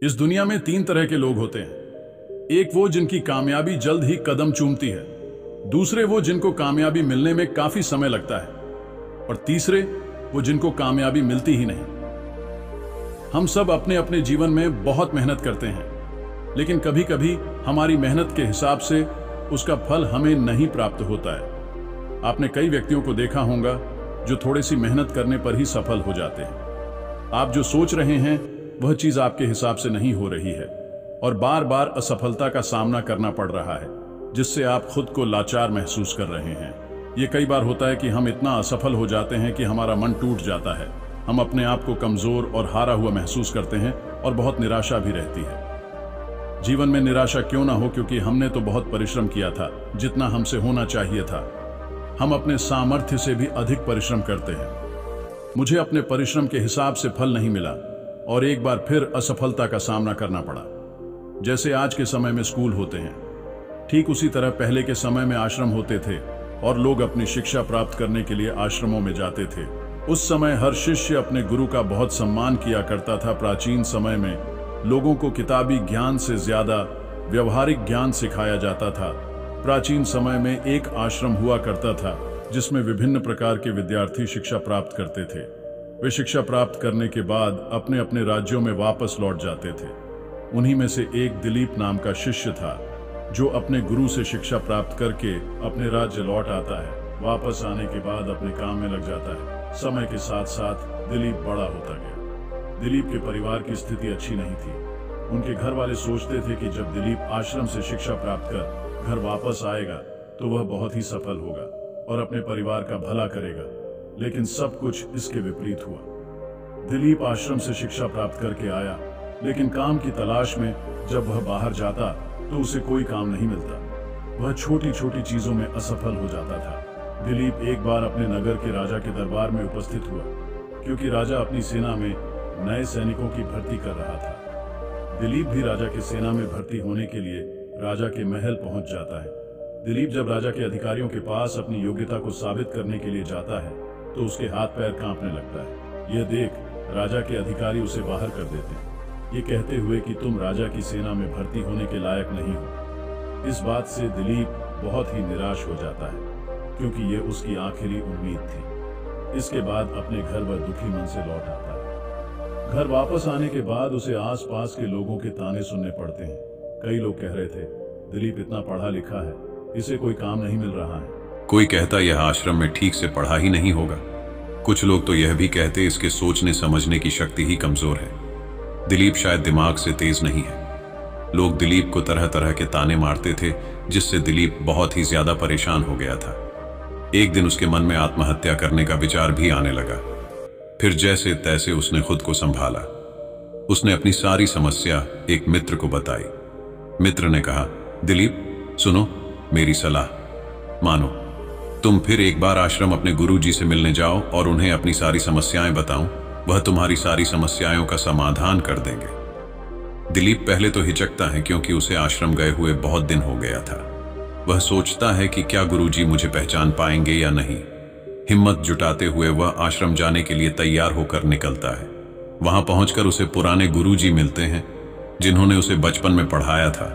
इस दुनिया में तीन तरह के लोग होते हैं। एक वो जिनकी कामयाबी जल्द ही कदम चूमती है, दूसरे वो जिनको कामयाबी मिलने में काफी समय लगता है, और तीसरे वो जिनको कामयाबी मिलती ही नहीं। हम सब अपने अपने जीवन में बहुत मेहनत करते हैं, लेकिन कभी कभी हमारी मेहनत के हिसाब से उसका फल हमें नहीं प्राप्त होता है। आपने कई व्यक्तियों को देखा होगा जो थोड़ी सी मेहनत करने पर ही सफल हो जाते हैं। आप जो सोच रहे हैं वह चीज आपके हिसाब से नहीं हो रही है और बार बार असफलता का सामना करना पड़ रहा है, जिससे आप खुद को लाचार महसूस कर रहे हैं। ये कई बार होता है कि हम इतना असफल हो जाते हैं कि हमारा मन टूट जाता है। हम अपने आप को कमजोर और हारा हुआ महसूस करते हैं और बहुत निराशा भी रहती है। जीवन में निराशा क्यों ना हो, क्योंकि हमने तो बहुत परिश्रम किया था जितना हमसे होना चाहिए था। हम अपने सामर्थ्य से भी अधिक परिश्रम करते हैं। मुझे अपने परिश्रम के हिसाब से फल नहीं मिला और एक बार फिर असफलता का सामना करना पड़ा। जैसे आज के समय में स्कूल होते हैं, ठीक उसी तरह पहले के समय में आश्रम होते थे और लोग अपनी शिक्षा प्राप्त करने के लिए आश्रमों में जाते थे। उस समय हर शिष्य अपने गुरु का बहुत सम्मान किया करता था। प्राचीन समय में लोगों को किताबी ज्ञान से ज्यादा व्यवहारिक ज्ञान सिखाया जाता था। प्राचीन समय में एक आश्रम हुआ करता था जिसमें विभिन्न प्रकार के विद्यार्थी शिक्षा प्राप्त करते थे। वे शिक्षा प्राप्त करने के बाद अपने अपने राज्यों में वापस लौट जाते थे। उन्हीं में से एक दिलीप नाम का शिष्य था जो अपने गुरु से शिक्षा प्राप्त करके अपने राज्य लौट आता है। वापस आने के बाद अपने काम में लग जाता है। समय के साथ साथ दिलीप बड़ा होता गया। दिलीप के परिवार की स्थिति अच्छी नहीं थी। उनके घर वाले सोचते थे कि जब दिलीप आश्रम से शिक्षा प्राप्त कर घर वापस आएगा तो वह बहुत ही सफल होगा और अपने परिवार का भला करेगा, लेकिन सब कुछ इसके विपरीत हुआ। दिलीप आश्रम से शिक्षा प्राप्त करके आया, लेकिन काम की तलाश में जब वह बाहर जाता तो उसे कोई काम नहीं मिलता। वह छोटी छोटी चीजों में असफल हो जाता था। दिलीप एक बार अपने नगर के राजा के दरबार में उपस्थित हुआ, क्योंकि राजा अपनी सेना में नए सैनिकों की भर्ती कर रहा था। दिलीप भी राजा की सेना में भर्ती होने के लिए राजा के महल पहुंच जाता है। दिलीप जब राजा के अधिकारियों के पास अपनी योग्यता को साबित करने के लिए जाता है तो उसके हाथ पैर कांपने लगता है। यह देख राजा के अधिकारी उसे बाहर कर देते हैं, ये कहते हुए कि तुम राजा की सेना में भर्ती होने के लायक नहीं हो। इस बात से दिलीप बहुत ही निराश हो जाता है, क्योंकि ये उसकी आखिरी उम्मीद थी। इसके बाद अपने घर वह दुखी मन से लौट आता है। घर वापस आने के बाद उसे आसपास के लोगों के ताने सुनने पड़ते हैं। कई लोग कह रहे थे, दिलीप इतना पढ़ा लिखा है, इसे कोई काम नहीं मिल रहा है। कोई कहता यह आश्रम में ठीक से पढ़ा ही नहीं होगा। कुछ लोग तो यह भी कहते इसके सोचने समझने की शक्ति ही कमजोर है। दिलीप शायद दिमाग से तेज नहीं है। लोग दिलीप को तरह तरह के ताने मारते थे, जिससे दिलीप बहुत ही ज्यादा परेशान हो गया था। एक दिन उसके मन में आत्महत्या करने का विचार भी आने लगा। फिर जैसे तैसे उसने खुद को संभाला। उसने अपनी सारी समस्या एक मित्र को बताई। मित्र ने कहा, दिलीप सुनो मेरी सलाह मानो। तुम फिर एक बार आश्रम अपने गुरुजी से मिलने जाओ और उन्हें अपनी सारी समस्याएं बताओ। वह तुम्हारी सारी समस्याओं का समाधान कर देंगे। दिलीप पहले तो हिचकता है, क्योंकि उसे आश्रम गए हुए बहुत दिन हो गया था। वह सोचता है कि क्या गुरुजी मुझे पहचान पाएंगे या नहीं। हिम्मत जुटाते हुए वह आश्रम जाने के लिए तैयार होकर निकलता है। वहां पहुंचकर उसे पुराने गुरुजी मिलते हैं, जिन्होंने उसे बचपन में पढ़ाया था।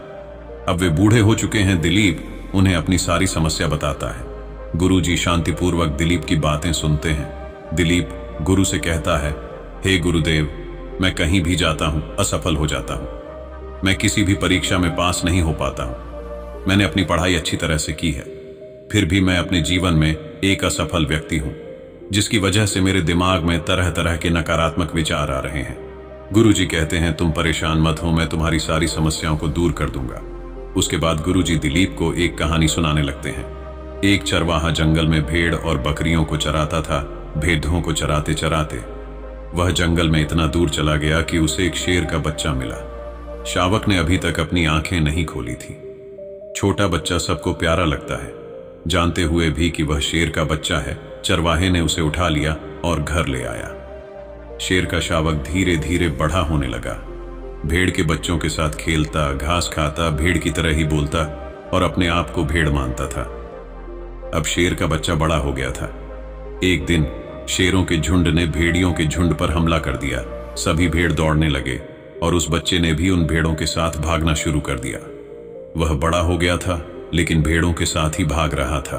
अब वे बूढ़े हो चुके हैं। दिलीप उन्हें अपनी सारी समस्या बताता है। गुरुजी शांतिपूर्वक दिलीप की बातें सुनते हैं। दिलीप गुरु से कहता है, हे गुरुदेव, मैं कहीं भी जाता हूं असफल हो जाता हूं। मैं किसी भी परीक्षा में पास नहीं हो पाता हूं। मैंने अपनी पढ़ाई अच्छी तरह से की है, फिर भी मैं अपने जीवन में एक असफल व्यक्ति हूं, जिसकी वजह से मेरे दिमाग में तरह तरह के नकारात्मक विचार आ रहे हैं। गुरुजी कहते हैं, तुम परेशान मत हो, मैं तुम्हारी सारी समस्याओं को दूर कर दूंगा। उसके बाद गुरुजी दिलीप को एक कहानी सुनाने लगते हैं। एक चरवाहा जंगल में भेड़ और बकरियों को चराता था। भेड़ों को चराते चराते वह जंगल में इतना दूर चला गया कि उसे एक शेर का बच्चा मिला। शावक ने अभी तक अपनी आंखें नहीं खोली थी। छोटा बच्चा सबको प्यारा लगता है, जानते हुए भी कि वह शेर का बच्चा है। चरवाहे ने उसे उठा लिया और घर ले आया। शेर का शावक धीरे धीरे बड़ा होने लगा। भेड़ के बच्चों के साथ खेलता, घास खाता, भेड़ की तरह ही बोलता और अपने आप को भेड़ मानता था। अब शेर का बच्चा बड़ा हो गया था। एक दिन शेरों के झुंड ने भेड़ियों के झुंड पर हमला कर दिया। सभी भेड़ दौड़ने लगे। और उस बच्चे ने भी उन भेड़ों के साथ भागना शुरू कर दिया। वह बड़ा हो गया था, लेकिन भेड़ों के साथ ही भाग रहा था।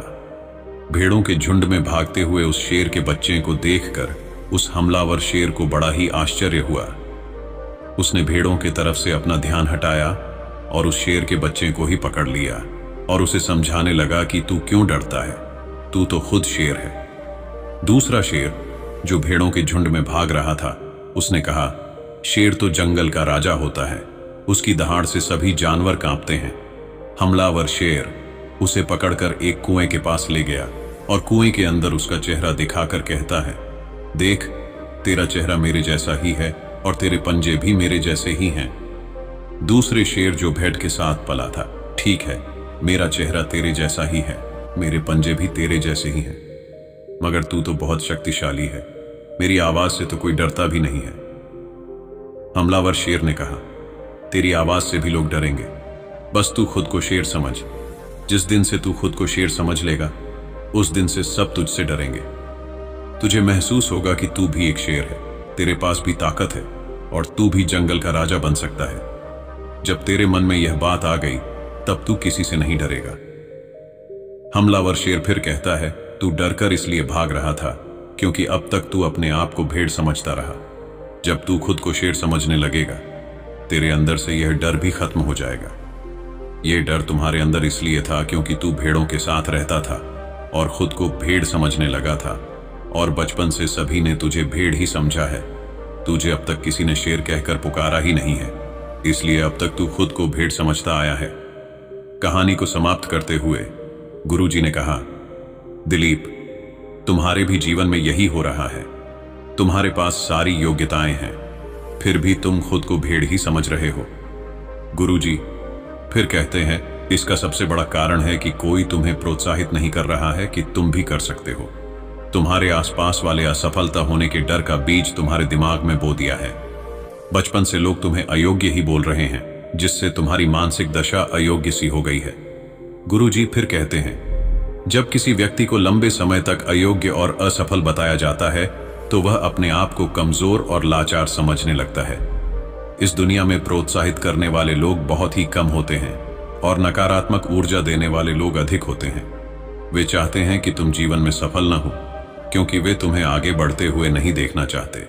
भेड़ों के झुंड में भागते हुए उस शेर के बच्चे को देखकर उस हमलावर शेर को बड़ा ही आश्चर्य हुआ। उसने भेड़ों के तरफ से अपना ध्यान हटाया और उस शेर के बच्चे को ही पकड़ लिया और उसे समझाने लगा कि तू क्यों डरता है, तू तो खुद शेर है। दूसरा शेर, जो भेड़ों के झुंड में भाग रहा था, उसने कहा, शेर तो जंगल का राजा होता है, उसकी दहाड़ से सभी जानवर कांपते हैं। हमलावर शेर उसे पकड़कर एक कुएं के पास ले गया और कुएं के अंदर उसका चेहरा दिखाकर कहता है, देख, तेरा चेहरा मेरे जैसा ही है और तेरे पंजे भी मेरे जैसे ही हैं। दूसरे शेर, जो भेड़ के साथ पला था, ठीक है, मेरा चेहरा तेरे जैसा ही है, मेरे पंजे भी तेरे जैसे ही हैं, मगर तू तो बहुत शक्तिशाली है, मेरी आवाज से तो कोई डरता भी नहीं है। हमलावर शेर ने कहा, तेरी आवाज से भी लोग डरेंगे, बस तू खुद को शेर समझ। जिस दिन से तू खुद को शेर समझ लेगा, उस दिन से सब तुझसे डरेंगे। तुझे महसूस होगा कि तू भी एक शेर है, तेरे पास भी ताकत है और तू भी जंगल का राजा बन सकता है। जब तेरे मन में यह बात आ गई, तब तू किसी से नहीं डरेगा। हमलावर शेर फिर कहता है, तू डरकर इसलिए भाग रहा था क्योंकि अब तक तू अपने आप को भेड़ समझता रहा। जब तू खुद को शेर समझने लगेगा, तेरे अंदर से यह डर भी खत्म हो जाएगा। यह डर तुम्हारे अंदर इसलिए था क्योंकि तू भेड़ों के साथ रहता था और खुद को भेड़ समझने लगा था, और बचपन से सभी ने तुझे भेड़ ही समझा है। तुझे अब तक किसी ने शेर कहकर पुकारा ही नहीं है, इसलिए अब तक तू खुद को भेड़ समझता आया है। कहानी को समाप्त करते हुए गुरुजी ने कहा, दिलीप, तुम्हारे भी जीवन में यही हो रहा है। तुम्हारे पास सारी योग्यताएं हैं, फिर भी तुम खुद को भेड़ ही समझ रहे हो। गुरुजी फिर कहते हैं, इसका सबसे बड़ा कारण है कि कोई तुम्हें प्रोत्साहित नहीं कर रहा है कि तुम भी कर सकते हो। तुम्हारे आसपास वाले असफलता होने के डर का बीज तुम्हारे दिमाग में बो दिया है। बचपन से लोग तुम्हें अयोग्य ही बोल रहे हैं, जिससे तुम्हारी मानसिक दशा अयोग्य सी हो गई है। गुरुजी फिर कहते हैं, जब किसी व्यक्ति को लंबे समय तक अयोग्य और असफल बताया जाता है, तो वह अपने आप को कमजोर और लाचार समझने लगता है। इस दुनिया में प्रोत्साहित करने वाले लोग बहुत ही कम होते हैं और नकारात्मक ऊर्जा देने वाले लोग अधिक होते हैं। वे चाहते हैं कि तुम जीवन में सफल न हो, क्योंकि वे तुम्हें आगे बढ़ते हुए नहीं देखना चाहते।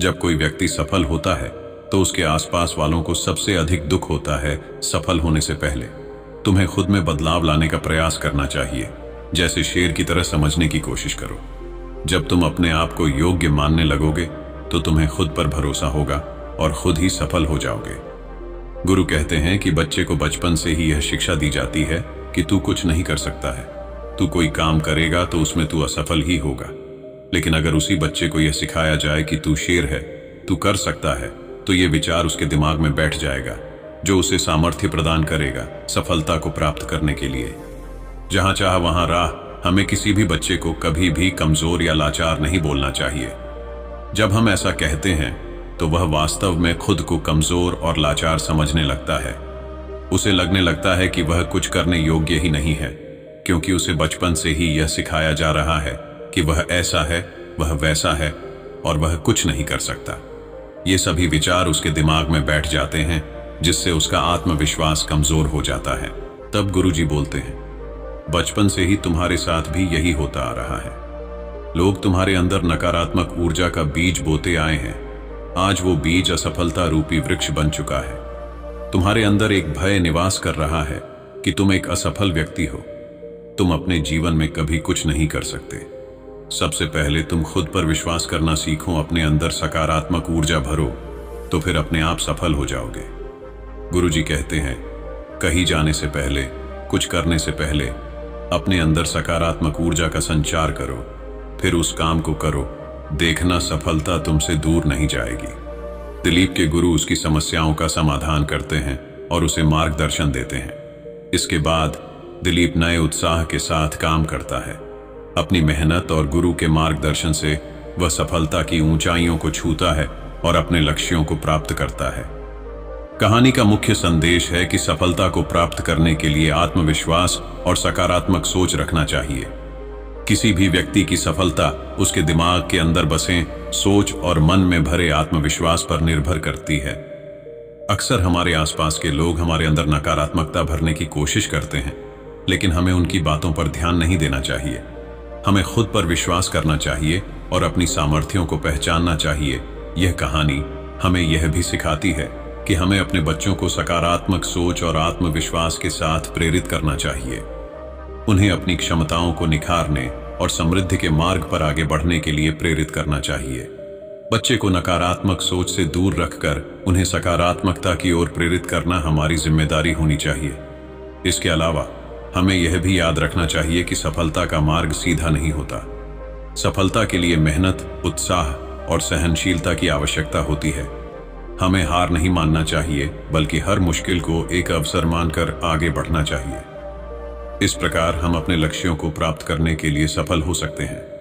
जब कोई व्यक्ति सफल होता है, तो उसके आसपास वालों को सबसे अधिक दुख होता है सफल होने से पहले। तुम्हें खुद में बदलाव लाने का प्रयास करना चाहिए, जैसे शेर की तरह समझने की कोशिश करो। जब तुम अपने आप को योग्य मानने लगोगे, तो तुम्हें खुद पर भरोसा होगा और खुद ही सफल हो जाओगे। गुरु कहते हैं कि बच्चे को बचपन से ही यह शिक्षा दी जाती है कि तू कुछ नहीं कर सकता है। तू कोई काम करेगा तो उसमें तू असफल ही होगा। लेकिन अगर उसी बच्चे को यह सिखाया जाए कि तू शेर है, तू कर सकता है, तो यह विचार उसके दिमाग में बैठ जाएगा, जो उसे सामर्थ्य प्रदान करेगा सफलता को प्राप्त करने के लिए। जहां चाह वहां राह। हमें किसी भी बच्चे को कभी भी कमजोर या लाचार नहीं बोलना चाहिए। जब हम ऐसा कहते हैं, तो वह वास्तव में खुद को कमजोर और लाचार समझने लगता है। उसे लगने लगता है कि वह कुछ करने योग्य ही नहीं है, क्योंकि उसे बचपन से ही यह सिखाया जा रहा है कि वह ऐसा है, वह वैसा है और वह कुछ नहीं कर सकता। ये सभी विचार उसके दिमाग में बैठ जाते हैं, जिससे उसका आत्मविश्वास कमजोर हो जाता है। तब गुरुजी बोलते हैं, बचपन से ही तुम्हारे साथ भी यही होता आ रहा है। लोग तुम्हारे अंदर नकारात्मक ऊर्जा का बीज बोते आए हैं। आज वो बीज असफलता रूपी वृक्ष बन चुका है। तुम्हारे अंदर एक भय निवास कर रहा है कि तुम एक असफल व्यक्ति हो। तुम अपने जीवन में कभी कुछ नहीं कर सकते। सबसे पहले तुम खुद पर विश्वास करना सीखो, अपने अंदर सकारात्मक ऊर्जा भरो, तो फिर अपने आप सफल हो जाओगे। गुरुजी कहते हैं, कहीं जाने से पहले, कुछ करने से पहले अपने अंदर सकारात्मक ऊर्जा का संचार करो, फिर उस काम को करो। देखना, सफलता तुमसे दूर नहीं जाएगी। दिलीप के गुरु उसकी समस्याओं का समाधान करते हैं और उसे मार्गदर्शन देते हैं। इसके बाद दिलीप नए उत्साह के साथ काम करता है। अपनी मेहनत और गुरु के मार्गदर्शन से वह सफलता की ऊंचाइयों को छूता है और अपने लक्ष्यों को प्राप्त करता है। कहानी का मुख्य संदेश है कि सफलता को प्राप्त करने के लिए आत्मविश्वास और सकारात्मक सोच रखना चाहिए। किसी भी व्यक्ति की सफलता उसके दिमाग के अंदर बसे सोच और मन में भरे आत्मविश्वास पर निर्भर करती है। अक्सर हमारे आसपास के लोग हमारे अंदर नकारात्मकता भरने की कोशिश करते हैं, लेकिन हमें उनकी बातों पर ध्यान नहीं देना चाहिए। हमें खुद पर विश्वास करना चाहिए और अपनी सामर्थ्यों को पहचानना चाहिए। यह कहानी हमें यह भी सिखाती है कि हमें अपने बच्चों को सकारात्मक सोच और आत्मविश्वास के साथ प्रेरित करना चाहिए। उन्हें अपनी क्षमताओं को निखारने और समृद्धि के मार्ग पर आगे बढ़ने के लिए प्रेरित करना चाहिए। बच्चे को नकारात्मक सोच से दूर रखकर उन्हें सकारात्मकता की ओर प्रेरित करना हमारी जिम्मेदारी होनी चाहिए। इसके अलावा हमें यह भी याद रखना चाहिए कि सफलता का मार्ग सीधा नहीं होता। सफलता के लिए मेहनत, उत्साह और सहनशीलता की आवश्यकता होती है। हमें हार नहीं मानना चाहिए, बल्कि हर मुश्किल को एक अवसर मानकर आगे बढ़ना चाहिए। इस प्रकार हम अपने लक्ष्यों को प्राप्त करने के लिए सफल हो सकते हैं।